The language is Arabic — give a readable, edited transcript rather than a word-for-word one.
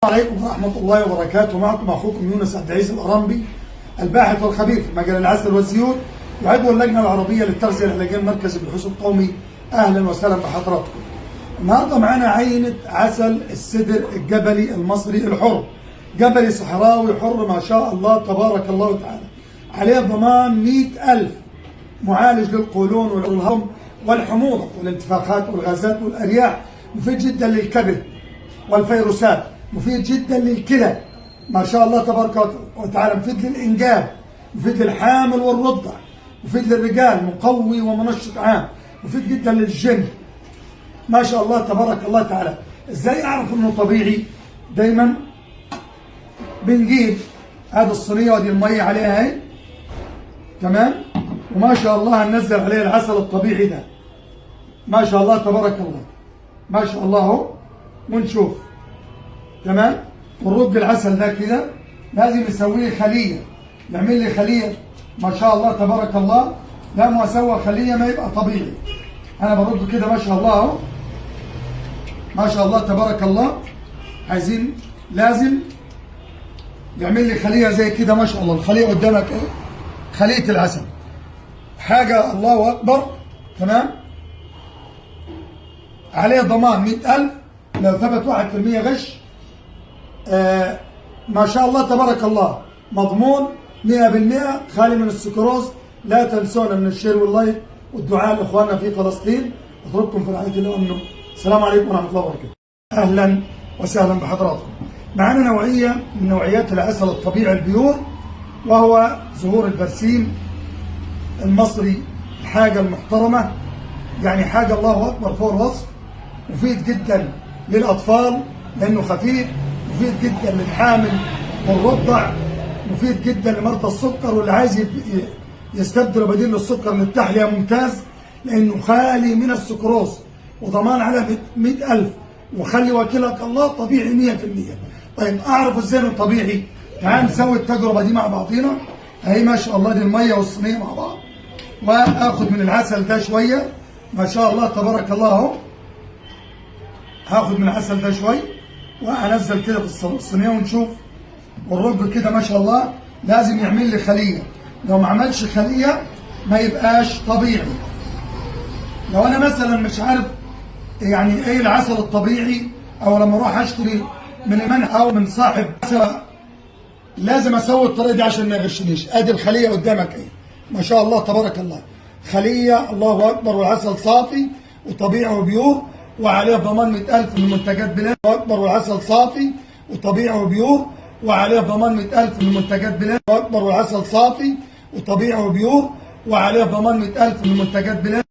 عليكم ورحمة الله وبركاته. معكم أخوكم يونس عبد العزيز الأرامبي، الباحث والخبير في مجال العسل والزيوت، وعضو اللجنة العربية للتغذية العلاجية المركزي بالبحوث القومي. أهلا وسهلا بحضراتكم. النهارده معانا عينة عسل السدر الجبلي المصري الحر، جبلي صحراوي حر ما شاء الله تبارك الله تعالى، عليه ضمان 100,000، معالج للقولون والهضم والحموضة والانتفاخات والغازات والأرياح، مفيد جدا للكبد والفيروسات، مفيد جدا للكلى ما شاء الله تبارك وتعالى، مفيد للإنجاب، مفيد للحامل والرضع، مفيد للرجال، مقوي ومنشط عام، مفيد جدا للجن ما شاء الله تبارك الله تعالى. ازاي اعرف انه طبيعي؟ دايما بنجيب هذه الصينيه ودي الميه عليها اهي، تمام، وما شاء الله هننزل عليه العسل الطبيعي ده ما شاء الله تبارك الله، ما شاء الله اهو، ونشوف تمام. ونرج العسل ده كده، لازم يسوي لي خليه، يعمل لي خليه ما شاء الله تبارك الله. لا ما اسوي خليه ما يبقى طبيعي. انا برد كده ما شاء الله اهو، ما شاء الله تبارك الله. عايزين لازم يعمل لي خليه زي كده ما شاء الله. الخليه قدامك اهي، خليه العسل، حاجه الله اكبر، تمام. عليه ضمان 100,000 لو ثبت 1% غش، ما شاء الله تبارك الله، مضمون 100%، خالي من السكروز. لا تنسونا من الشير واللايك والدعاء لاخواننا في فلسطين. اترككم في رعايه الله وامنه. السلام عليكم ورحمه الله وبركاته. اهلا وسهلا بحضراتكم. معنا نوعيه من نوعيات العسل الطبيعي البيور، وهو زهور البرسيم المصري، الحاجه المحترمه، يعني حاجه الله اكبر فوق الوصف. مفيد جدا للاطفال لانه خفيف، مفيد جدا للحامل والرضع، مفيد جدا لمرضى السكر واللي عايز يستبدل بديل للسكر للتحليه، ممتاز لانه خالي من السكروز، وضمان على 100,000، وخلي وكيلك الله طبيعي 100%. طيب اعرف ازاي انه طبيعي؟ تعال نسوي التجربه دي مع بعضينا. اهي ما شاء الله دي الميه والصينيه مع بعض، واخد من العسل ده شويه ما شاء الله تبارك الله اهو. هاخد من العسل ده شويه وانزل كده في الصينيه ونشوف. والرج كده ما شاء الله لازم يعمل لي خليه، لو ما عملش خليه ما يبقاش طبيعي. لو انا مثلا مش عارف يعني ايه العسل الطبيعي، او لما اروح اشتري من المنع او من صاحب عسل، لازم اسوي الطريقه دي عشان ما يغشنيش. ادي الخليه قدامك اهي ما شاء الله تبارك الله، خليه الله اكبر، والعسل صافي وطبيعي وبيور، وعليه ضمان 100,000 من منتجات بلاد. الله اكبر، والعسل صافي وطبيعي وبيور، وعليه ضمان 100,000 من منتجات بلاد. الله اكبر، والعسل صافي وطبيعي وبيور، وعليه ضمان 100,000 من منتجات بلاد.